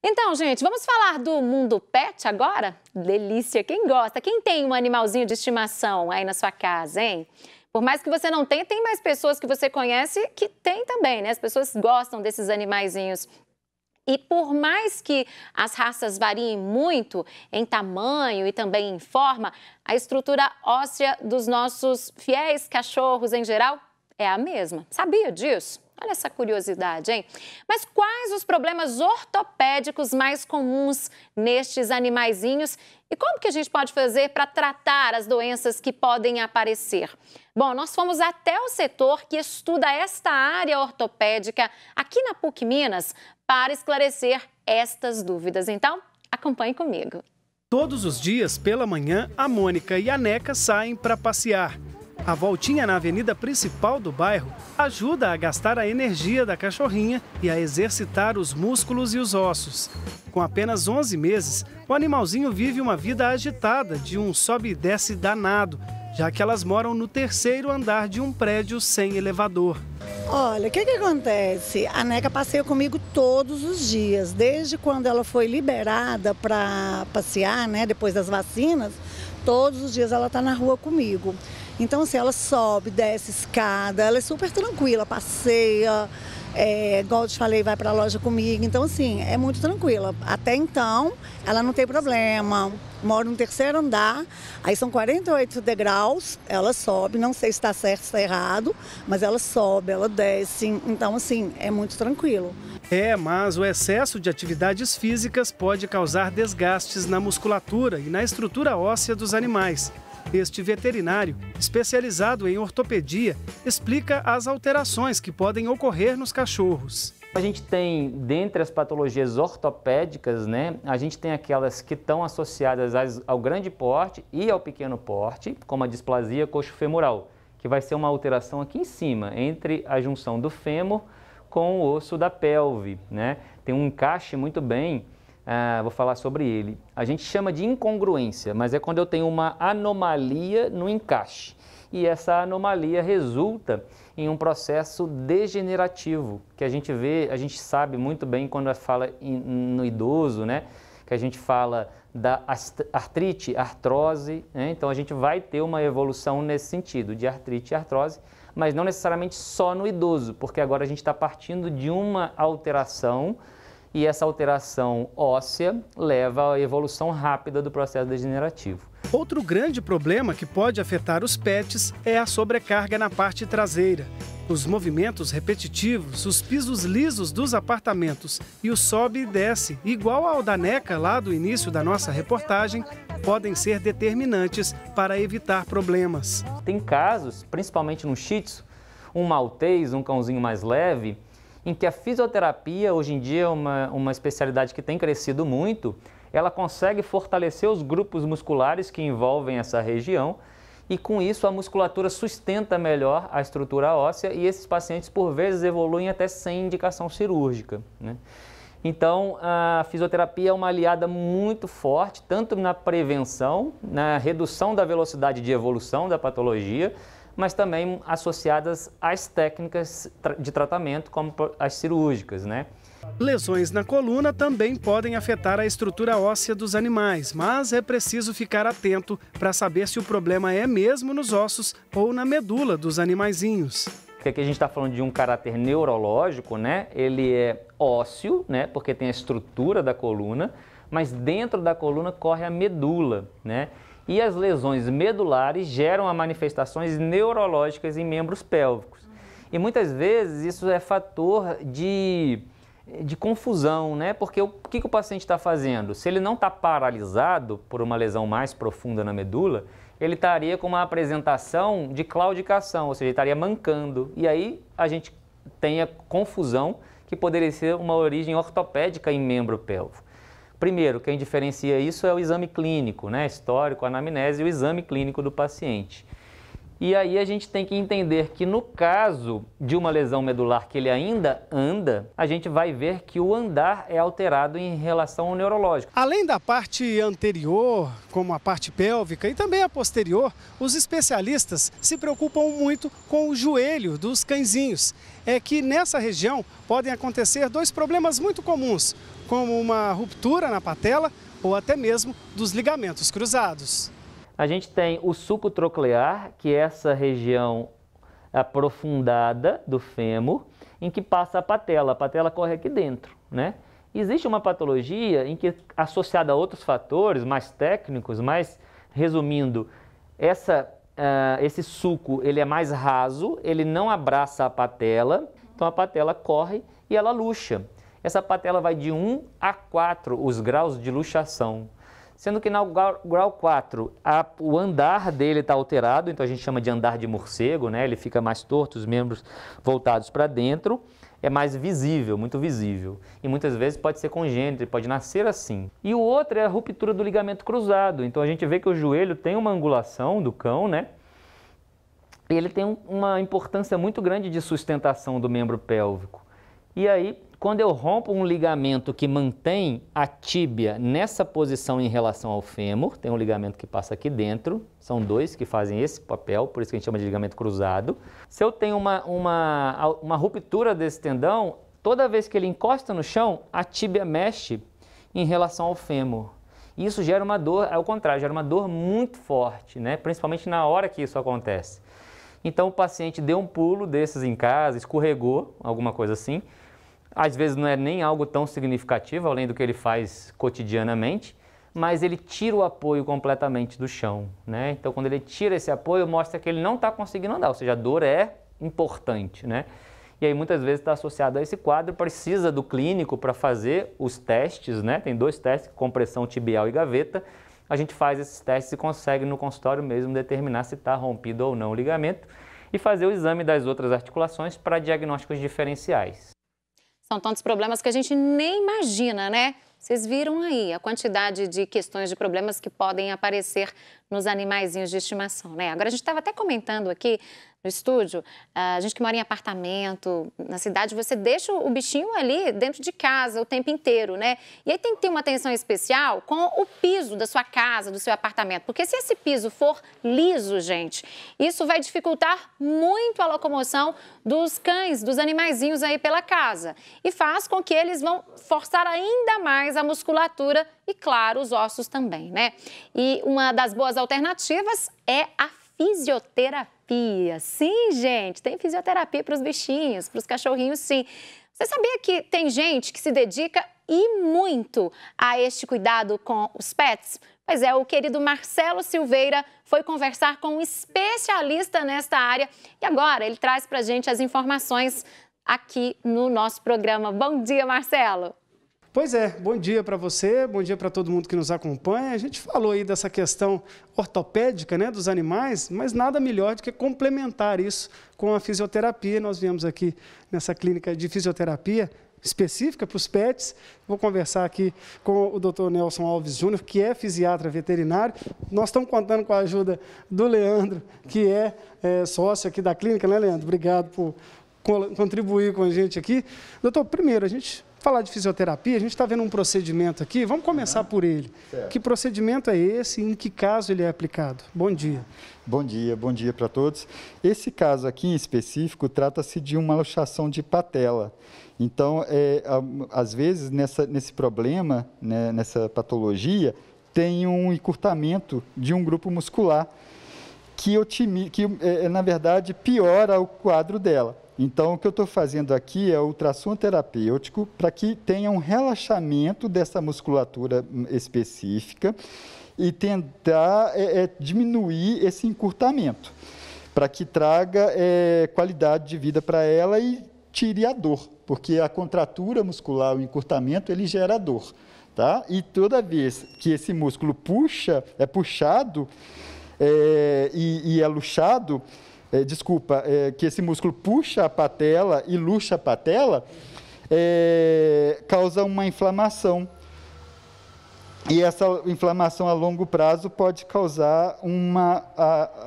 Então, gente, vamos falar do mundo pet agora? Delícia! Quem gosta? Quem tem um animalzinho de estimação aí na sua casa, hein? Por mais que você não tenha, tem mais pessoas que você conhece que tem também, né? As pessoas gostam desses animaizinhos. E por mais que as raças variem muito em tamanho e também em forma, a estrutura óssea dos nossos fiéis cachorros em geral é a mesma. Sabia disso? Olha essa curiosidade, hein? Mas quais os problemas ortopédicos mais comuns nestes animaizinhos e como que a gente pode fazer para tratar as doenças que podem aparecer? Bom, nós fomos até o setor que estuda esta área ortopédica aqui na PUC Minas para esclarecer estas dúvidas. Então, acompanhe comigo. Todos os dias, pela manhã, a Mônica e a Neca saem para passear. A voltinha na avenida principal do bairro ajuda a gastar a energia da cachorrinha e a exercitar os músculos e os ossos. Com apenas 11 meses, o animalzinho vive uma vida agitada de um sobe e desce danado, já que elas moram no terceiro andar de um prédio sem elevador. Olha, o que acontece? A Neca passeia comigo todos os dias, desde quando ela foi liberada para passear, né, depois das vacinas, todos os dias ela está na rua comigo. Então, assim, ela sobe, desce escada, ela é super tranquila, passeia, igual eu te falei, vai para a loja comigo. Então, assim, é muito tranquila. Até então, ela não tem problema. Mora no terceiro andar, aí são 48 degraus, ela sobe, não sei se está certo ou está errado, mas ela sobe, ela desce, então, assim, é muito tranquilo. Mas o excesso de atividades físicas pode causar desgastes na musculatura e na estrutura óssea dos animais. Este veterinário, especializado em ortopedia, explica as alterações que podem ocorrer nos cachorros. A gente tem, dentre as patologias ortopédicas, né, a gente tem aquelas que estão associadas ao grande porte e ao pequeno porte, como a displasia coxofemoral, que vai ser uma alteração aqui em cima, entre a junção do fêmur com o osso da pelve, né? Tem um encaixe muito bem. Vou falar sobre ele. A gente chama de incongruência, mas é quando eu tenho uma anomalia no encaixe. E essa anomalia resulta em um processo degenerativo, que a gente sabe muito bem quando fala no idoso, né? Que a gente fala da artrite, artrose, né? Então a gente vai ter uma evolução nesse sentido, de artrite e artrose, mas não necessariamente só no idoso, porque agora a gente está partindo de uma alteração e essa alteração óssea leva à evolução rápida do processo degenerativo. Outro grande problema que pode afetar os pets é a sobrecarga na parte traseira. Os movimentos repetitivos, os pisos lisos dos apartamentos e o sobe e desce, igual ao da Neca lá do início da nossa reportagem, podem ser determinantes para evitar problemas. Tem casos, principalmente no Shih Tzu, um maltês, um cãozinho mais leve, em que a fisioterapia, hoje em dia, é uma especialidade que tem crescido muito, ela consegue fortalecer os grupos musculares que envolvem essa região e, com isso, a musculatura sustenta melhor a estrutura óssea e esses pacientes, por vezes, evoluem até sem indicação cirúrgica, né? Então, a fisioterapia é uma aliada muito forte, tanto na prevenção, na redução da velocidade de evolução da patologia, mas também associadas às técnicas de tratamento, como as cirúrgicas, né? Lesões na coluna também podem afetar a estrutura óssea dos animais, mas é preciso ficar atento para saber se o problema é mesmo nos ossos ou na medula dos animaizinhos. Porque aqui a gente está falando de um caráter neurológico, né? Ele é ósseo, né? Porque tem a estrutura da coluna, mas dentro da coluna corre a medula, né? E as lesões medulares geram manifestações neurológicas em membros pélvicos. E muitas vezes isso é fator de confusão, né? Porque o que o paciente está fazendo? Se ele não está paralisado por uma lesão mais profunda na medula, ele estaria com uma apresentação de claudicação, ou seja, ele estaria mancando. E aí a gente tem a confusão que poderia ser uma origem ortopédica em membro pélvico. Primeiro, quem diferencia isso é o exame clínico, né? Histórico, anamnese e o exame clínico do paciente. E aí a gente tem que entender que no caso de uma lesão medular que ele ainda anda, a gente vai ver que o andar é alterado em relação ao neurológico. Além da parte anterior, como a parte pélvica e também a posterior, os especialistas se preocupam muito com o joelho dos cãezinhos. É que nessa região podem acontecer dois problemas muito comuns. como uma ruptura na patela ou até mesmo dos ligamentos cruzados. A gente tem o sulco troclear, que é essa região aprofundada do fêmur, em que passa a patela corre aqui dentro, né? Existe uma patologia em que, associada a outros fatores mais técnicos, mas resumindo, esse sulco ele é mais raso, ele não abraça a patela, então a patela corre e ela luxa. Essa patela vai de 1 a 4 os graus de luxação, sendo que no grau 4 o andar dele está alterado, então a gente chama de andar de morcego, né? Ele fica mais torto, os membros voltados para dentro, é mais visível, muito visível. E muitas vezes pode ser congênito, pode nascer assim. E o outro é a ruptura do ligamento cruzado, então a gente vê que o joelho tem uma angulação do cão, né? E ele tem uma importância muito grande de sustentação do membro pélvico. E aí, quando eu rompo um ligamento que mantém a tíbia nessa posição em relação ao fêmur, tem um ligamento que passa aqui dentro, são dois que fazem esse papel, por isso que a gente chama de ligamento cruzado. Se eu tenho uma ruptura desse tendão, toda vez que ele encosta no chão, a tíbia mexe em relação ao fêmur. E isso gera uma dor, ao contrário, gera uma dor muito forte, né? Principalmente na hora que isso acontece. Então o paciente deu um pulo desses em casa, escorregou, alguma coisa assim. Às vezes não é nem algo tão significativo, além do que ele faz cotidianamente, mas ele tira o apoio completamente do chão, né? Então, quando ele tira esse apoio, mostra que ele não está conseguindo andar, ou seja, a dor é importante, né? E aí, muitas vezes, está associado a esse quadro, precisa do clínico para fazer os testes, né? Tem 2 testes, compressão tibial e gaveta. A gente faz esses testes e consegue, no consultório mesmo, determinar se está rompido ou não o ligamento e fazer o exame das outras articulações para diagnósticos diferenciais. São tantos problemas que a gente nem imagina, né? Vocês viram aí a quantidade de questões, de problemas que podem aparecer nos animaizinhos de estimação, né? Agora, a gente estava até comentando aqui no estúdio, a gente que mora em apartamento, na cidade, você deixa o bichinho ali dentro de casa o tempo inteiro, né? E aí tem que ter uma atenção especial com o piso da sua casa, do seu apartamento, porque se esse piso for liso, gente, isso vai dificultar muito a locomoção dos cães, dos animaizinhos aí pela casa e faz com que eles vão forçar ainda mais a musculatura e, claro, os ossos também, né? E uma das boas alternativas é a fisioterapia. Sim, gente, tem fisioterapia para os bichinhos, para os cachorrinhos, sim. Você sabia que tem gente que se dedica e muito a este cuidado com os pets? Pois é, o querido Marcelo Silveira foi conversar com um especialista nesta área e agora ele traz para a gente as informações aqui no nosso programa. Bom dia, Marcelo! Pois é, bom dia para você, bom dia para todo mundo que nos acompanha. A gente falou aí dessa questão ortopédica, né, dos animais, mas nada melhor do que complementar isso com a fisioterapia. Nós viemos aqui nessa clínica de fisioterapia específica para os pets. Vou conversar aqui com o Dr. Nelson Alves Júnior, que é fisiatra veterinário. Nós estamos contando com a ajuda do Leandro, que é sócio aqui da clínica, né, Leandro? Obrigado por contribuir com a gente aqui. Doutor, primeiro, a gente falar de fisioterapia, a gente está vendo um procedimento aqui, vamos começar por ele. Certo. Que procedimento é esse e em que caso ele é aplicado? Bom dia. Bom dia para todos. Esse caso aqui em específico trata-se de uma luxação de patela. Então, às vezes, nesse problema, né, nessa patologia, tem um encurtamento de um grupo muscular que na verdade, piora o quadro dela. Então, o que eu estou fazendo aqui é o ultrassom terapêutico para que tenha um relaxamento dessa musculatura específica e tentar diminuir esse encurtamento, para que traga qualidade de vida para ela e tire a dor, porque a contratura muscular, o encurtamento, ele gera dor, tá? E toda vez que esse músculo é puxado e é luxado, que esse músculo puxa a patela e luxa a patela, causa uma inflamação. E essa inflamação a longo prazo pode causar uma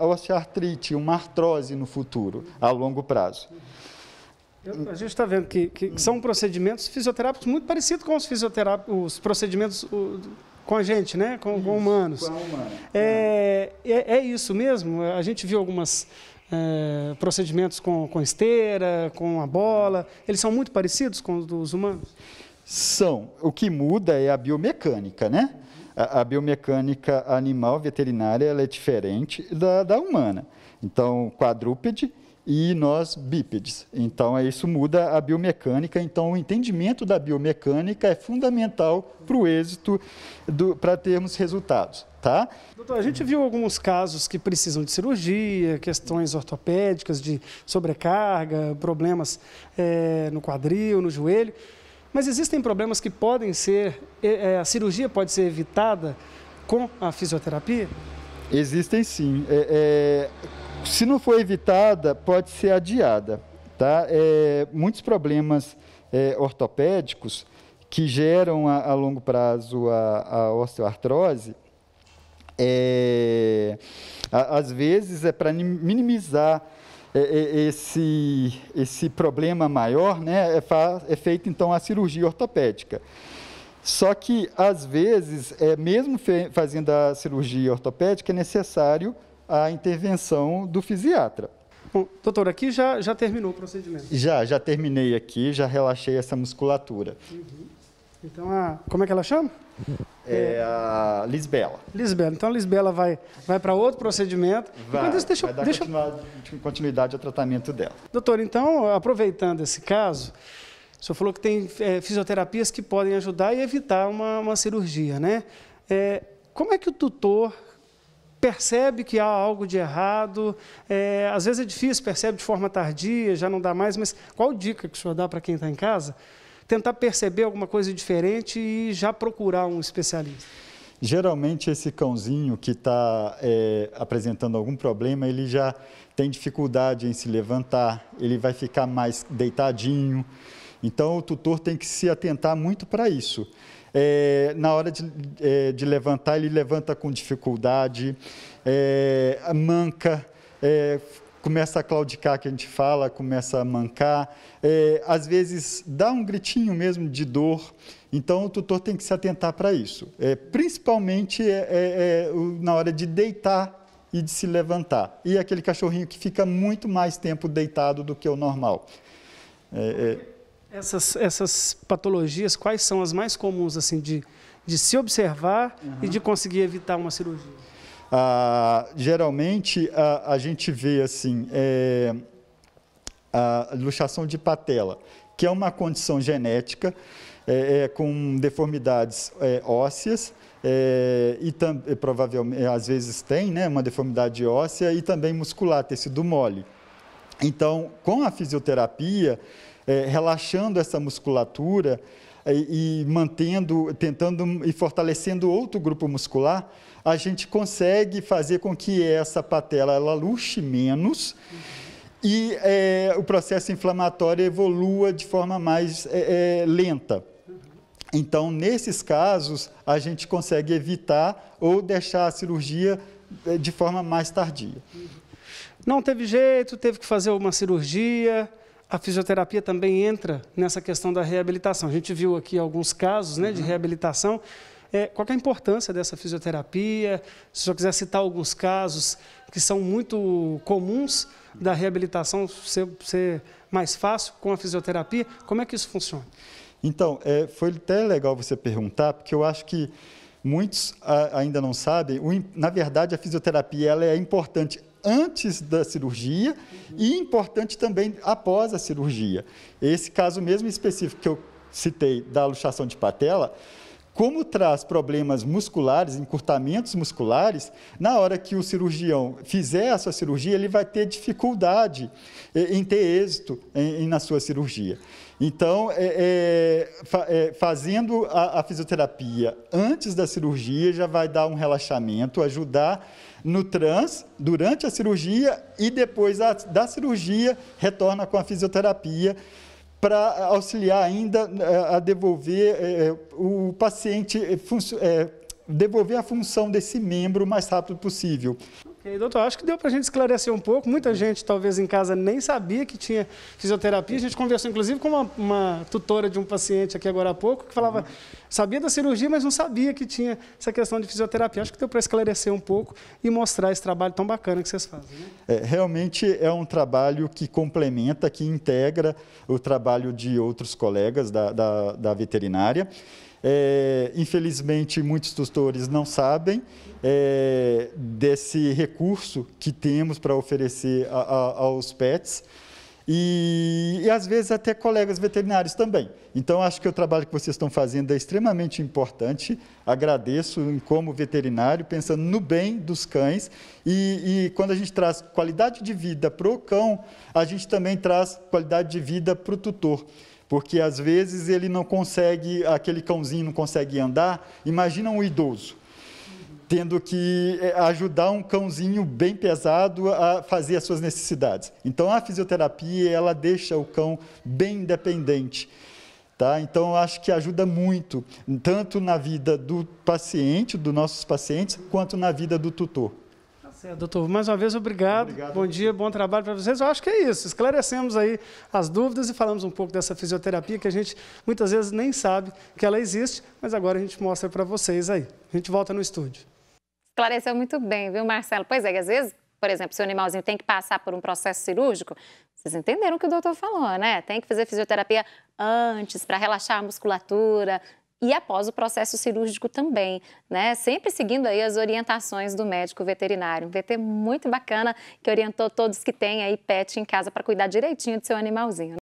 osteoartrite, uma artrose no futuro, a longo prazo. A gente está vendo que são procedimentos fisioterápicos muito parecidos com os procedimentos com a gente, né? Com humanos. Com a humana. É isso mesmo? A gente viu algumas procedimentos com esteira, com a bola. Eles são muito parecidos com os dos humanos? O que muda é a biomecânica, né? A biomecânica animal veterinária ela é diferente da humana. Então, quadrúpede e nós bípedes. Então, isso muda a biomecânica. Então, o entendimento da biomecânica é fundamental para o êxito, para termos resultados. Tá? Doutor, a gente viu alguns casos que precisam de cirurgia, questões ortopédicas, de sobrecarga, problemas no quadril, no joelho. Mas existem problemas que podem ser, a cirurgia pode ser evitada com a fisioterapia? Existem sim. Se não for evitada, pode ser adiada. Tá? Muitos problemas ortopédicos que geram a longo prazo a osteoartrose, às vezes é para minimizar esse problema maior, né, é feita então a cirurgia ortopédica. Só que, às vezes, mesmo fazendo a cirurgia ortopédica, é necessário a intervenção do fisiatra. Bom, doutor, aqui já terminou o procedimento? Já terminei aqui, já relaxei essa musculatura. Uhum. Então, como é que ela chama? A Lisbela. Lisbela. Então, a Lisbela vai para outro procedimento. Vai dar continuidade ao tratamento dela. Doutor, então, aproveitando esse caso, o senhor falou que tem fisioterapias que podem ajudar e evitar uma cirurgia, né? Como é que o tutor percebe que há algo de errado? Às vezes é difícil, percebe de forma tardia, já não dá mais, mas qual dica que o senhor dá para quem está em casa? Tentar perceber alguma coisa diferente e já procurar um especialista. Geralmente, esse cãozinho que está apresentando algum problema, ele já tem dificuldade em se levantar, ele vai ficar mais deitadinho. Então, o tutor tem que se atentar muito para isso. Na hora de levantar, ele levanta com dificuldade, manca, começa a claudicar, que a gente fala, começa a mancar, às vezes dá um gritinho mesmo de dor. Então, o tutor tem que se atentar para isso, principalmente na hora de deitar e de se levantar. E aquele cachorrinho que fica muito mais tempo deitado do que o normal. Essas patologias, quais são as mais comuns assim, de se observar e de conseguir evitar uma cirurgia? Geralmente, a gente vê assim, a luxação de patela, que é uma condição genética com deformidades ósseas, e provavelmente, às vezes tem, né, uma deformidade óssea e também muscular, tecido mole. Então, com a fisioterapia, relaxando essa musculatura e tentando e fortalecendo outro grupo muscular, a gente consegue fazer com que essa patela ela luxe menos e o processo inflamatório evolua de forma mais lenta. Então, nesses casos, a gente consegue evitar ou deixar a cirurgia de forma mais tardia. Não teve jeito, teve que fazer uma cirurgia. A fisioterapia também entra nessa questão da reabilitação. A gente viu aqui alguns casos, né, de reabilitação. Qual que é a importância dessa fisioterapia? Se o senhor quiser citar alguns casos que são muito comuns da reabilitação ser mais fácil com a fisioterapia, como é que isso funciona? Então, foi até legal você perguntar, porque eu acho que muitos ainda não sabem. Na verdade, a fisioterapia ela é importante antes da cirurgia e importante também após a cirurgia. Esse caso mesmo específico que eu citei da luxação de patela, como traz problemas musculares, encurtamentos musculares, na hora que o cirurgião fizer a sua cirurgia, ele vai ter dificuldade em ter êxito na sua cirurgia. Então, fazendo a fisioterapia antes da cirurgia, já vai dar um relaxamento, ajudar no durante a cirurgia e depois da cirurgia, retorna com a fisioterapia para auxiliar ainda a devolver o paciente, devolver a função desse membro o mais rápido possível. E aí, doutor, acho que deu para a gente esclarecer um pouco. Muita gente, talvez em casa, nem sabia que tinha fisioterapia. A gente conversou, inclusive, com uma tutora de um paciente aqui agora há pouco, que falava, sabia da cirurgia, mas não sabia que tinha essa questão de fisioterapia. Acho que deu para esclarecer um pouco e mostrar esse trabalho tão bacana que vocês fazem. Né? Realmente é um trabalho que complementa, que integra o trabalho de outros colegas da veterinária. Infelizmente, muitos tutores não sabem desse recurso que temos para oferecer aos pets e às vezes até colegas veterinários também. Então, acho que o trabalho que vocês estão fazendo é extremamente importante. Agradeço como veterinário, pensando no bem dos cães e quando a gente traz qualidade de vida para o cão, a gente também traz qualidade de vida para o tutor. Porque, às vezes, ele não consegue, aquele cãozinho não consegue andar. Imagina um idoso tendo que ajudar um cãozinho bem pesado a fazer as suas necessidades. Então, a fisioterapia, ela deixa o cão bem independente. Tá? Então, eu acho que ajuda muito, tanto na vida do paciente, dos nossos pacientes, quanto na vida do tutor. Doutor, mais uma vez, obrigado. Bom dia, bom trabalho para vocês. Eu acho que é isso. Esclarecemos aí as dúvidas e falamos um pouco dessa fisioterapia que a gente muitas vezes nem sabe que ela existe, mas agora a gente mostra para vocês aí. A gente volta no estúdio. Esclareceu muito bem, viu, Marcelo? Pois é, às vezes, por exemplo, se o animalzinho tem que passar por um processo cirúrgico, vocês entenderam o que o doutor falou, né? Tem que fazer fisioterapia antes para relaxar a musculatura, e após o processo cirúrgico também, né? Sempre seguindo aí as orientações do médico veterinário. Um VT muito bacana que orientou todos que têm aí pet em casa para cuidar direitinho do seu animalzinho.